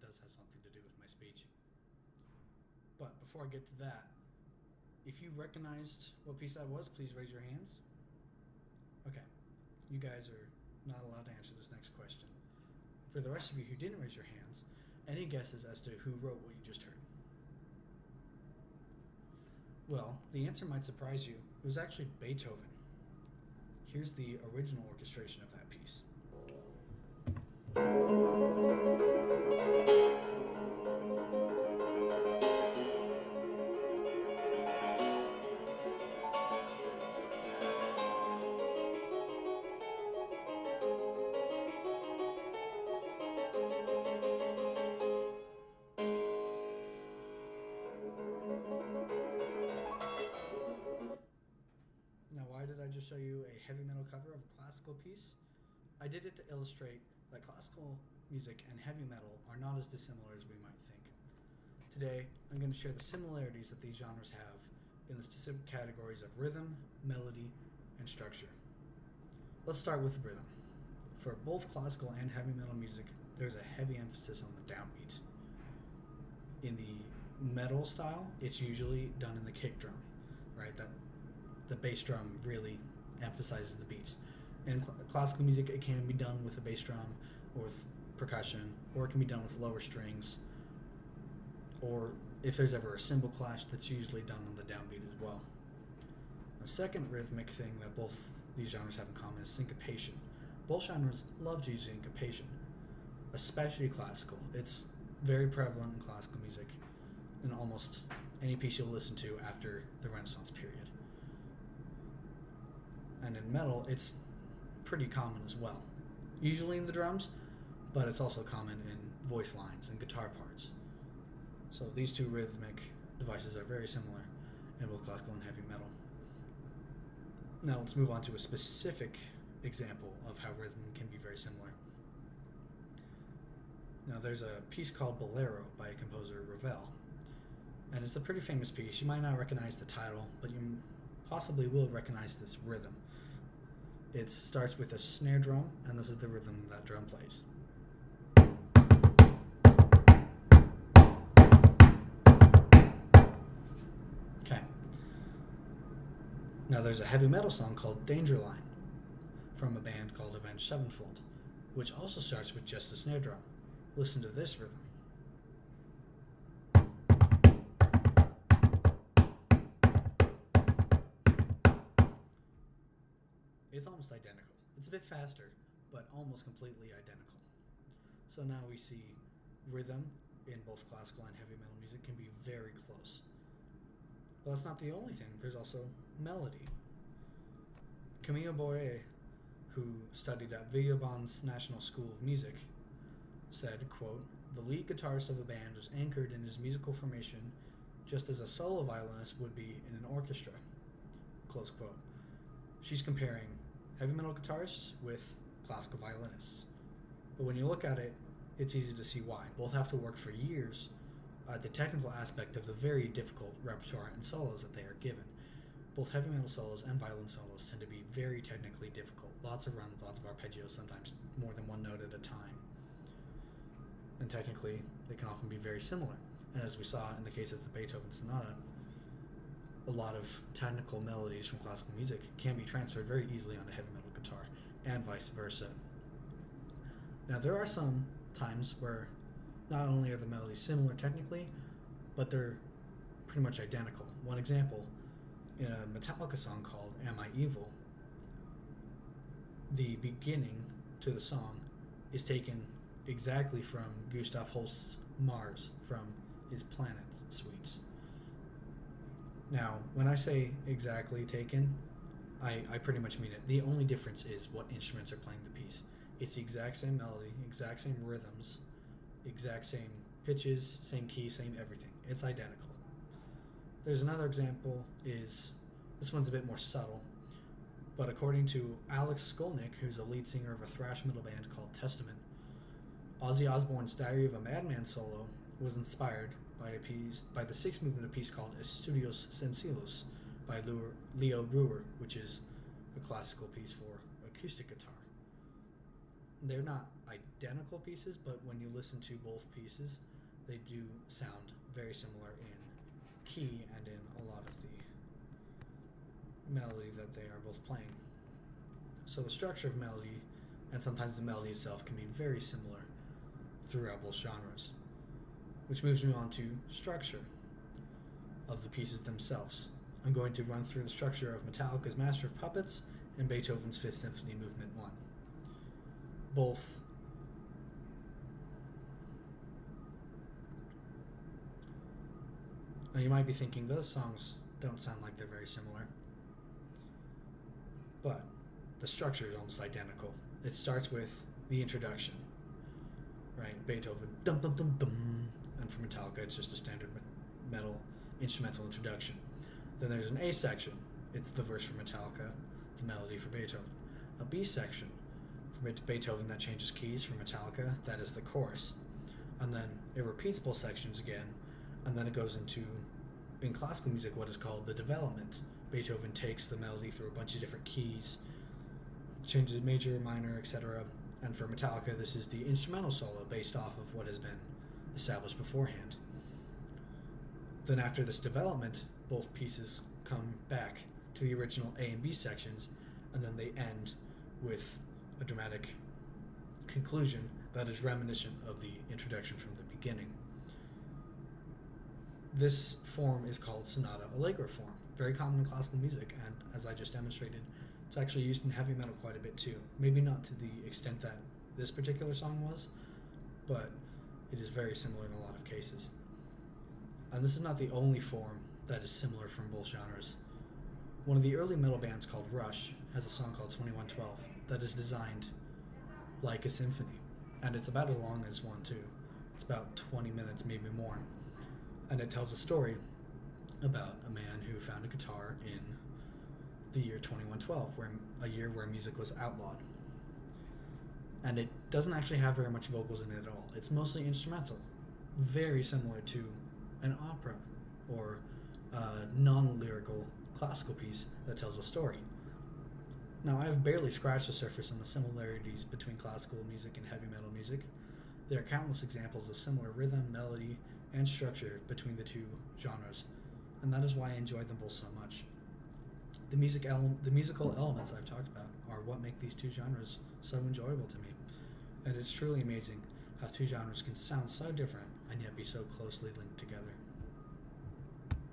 it does have something to do with my speech. But before I get to that, if you recognized what piece that was, please raise your hands. Okay, you guys are not allowed to answer this next question. For the rest of you who didn't raise your hands, any guesses as to who wrote what you just heard? Well, the answer might surprise you. It was actually Beethoven. Here's the original orchestration of that piece. Now, why did I just show you a heavy metal cover of a classical piece? I did it to illustrate that classical music and heavy metal are not as dissimilar as we might think. Today, I'm going to share the similarities that these genres have in the specific categories of rhythm, melody, and structure. Let's start with rhythm. For both classical and heavy metal music, there's a heavy emphasis on the downbeat. In the metal style, it's usually done in the kick drum, right? That the bass drum really emphasizes the beats. In classical music, it can be done with a bass drum or with percussion, or it can be done with lower strings, or if there's ever a cymbal clash, that's usually done on the downbeat as well. A second rhythmic thing that both these genres have in common is syncopation. Both genres love to use syncopation, especially classical. It's very prevalent in classical music in almost any piece you'll listen to after the Renaissance period. And in metal, it's pretty common as well. Usually in the drums, but it's also common in voice lines and guitar parts. So these two rhythmic devices are very similar in both classical and heavy metal. Now let's move on to a specific example of how rhythm can be very similar. Now there's a piece called Bolero by composer Ravel, and it's a pretty famous piece. You might not recognize the title, but you possibly will recognize this rhythm. It starts with a snare drum, and this is the rhythm that drum plays. Okay. Now there's a heavy metal song called Danger Line from a band called Avenged Sevenfold, which also starts with just a snare drum. Listen to this rhythm. It's almost identical. It's a bit faster, but almost completely identical. So now we see rhythm in both classical and heavy metal music can be very close. But that's not the only thing. There's also melody. Camille Boyer, who studied at Villebon's National School of Music, said, quote, "The lead guitarist of a band was anchored in his musical formation just as a solo violinist would be in an orchestra," close quote. She's comparing heavy metal guitarists with classical violinists. But when you look at it, it's easy to see why. Both have to work for years at the technical aspect of the very difficult repertoire and solos that they are given. Both heavy metal solos and violin solos tend to be very technically difficult. Lots of runs, lots of arpeggios, sometimes more than one note at a time. And technically, they can often be very similar. And as we saw in the case of the Beethoven Sonata, a lot of technical melodies from classical music can be transferred very easily onto heavy metal guitar, and vice versa. Now, there are some times where not only are the melodies similar technically, but they're pretty much identical. One example, in a Metallica song called Am I Evil, the beginning to the song is taken exactly from Gustav Holst's Mars from his Planet suites. Now, when I say exactly taken, I pretty much mean it. The only difference is what instruments are playing the piece. It's the exact same melody, exact same rhythms, exact same pitches, same key, same everything. It's identical. There's another example, this one's a bit more subtle, but according to Alex Skolnick, who's a lead singer of a thrash metal band called Testament, Ozzy Osbourne's Diary of a Madman solo was inspired by the sixth movement of a piece called Estudios Sencillos by Leo Brewer, which is a classical piece for acoustic guitar. They're not identical pieces, but when you listen to both pieces, they do sound very similar in key and in a lot of the melody that they are both playing. So the structure of melody and sometimes the melody itself can be very similar throughout both genres, which moves me on to structure of the pieces themselves. I'm going to run through the structure of Metallica's Master of Puppets and Beethoven's Fifth Symphony Movement 1. Both now you might be thinking those songs don't sound like they're very similar, but the structure is almost identical. It starts with the introduction, right? Beethoven, dum dum dum dum, and for Metallica, it's just a standard metal instrumental introduction. Then there's an A section. It's the verse for Metallica, the melody for Beethoven. A B section for Beethoven that changes keys for Metallica, that is the chorus. And then it repeats both sections again, and then it goes into, in classical music, what is called the development. Beethoven takes the melody through a bunch of different keys, changes it major, minor, etc. And for Metallica, this is the instrumental solo based off of what has been established beforehand. Then after this development, both pieces come back to the original A and B sections, and then they end with a dramatic conclusion that is reminiscent of the introduction from the beginning. This form is called sonata allegro form, very common in classical music, and as I just demonstrated, it's actually used in heavy metal quite a bit too. Maybe not to the extent that this particular song was, but it is very similar in a lot of cases. And this is not the only form that is similar from both genres. One of the early metal bands called Rush has a song called 2112 that is designed like a symphony, and it's about as long as one too. It's about 20 minutes, maybe more, and it tells a story about a man who found a guitar in the year 2112, a year where music was outlawed. And it doesn't actually have very much vocals in it at all. It's mostly instrumental, very similar to an opera or a non-lyrical classical piece that tells a story. Now, I have barely scratched the surface on the similarities between classical music and heavy metal music. There are countless examples of similar rhythm, melody, and structure between the two genres, and that is why I enjoy them both so much. The musical elements I've talked about are what make these two genres so enjoyable to me, and it's truly amazing how two genres can sound so different and yet be so closely linked together.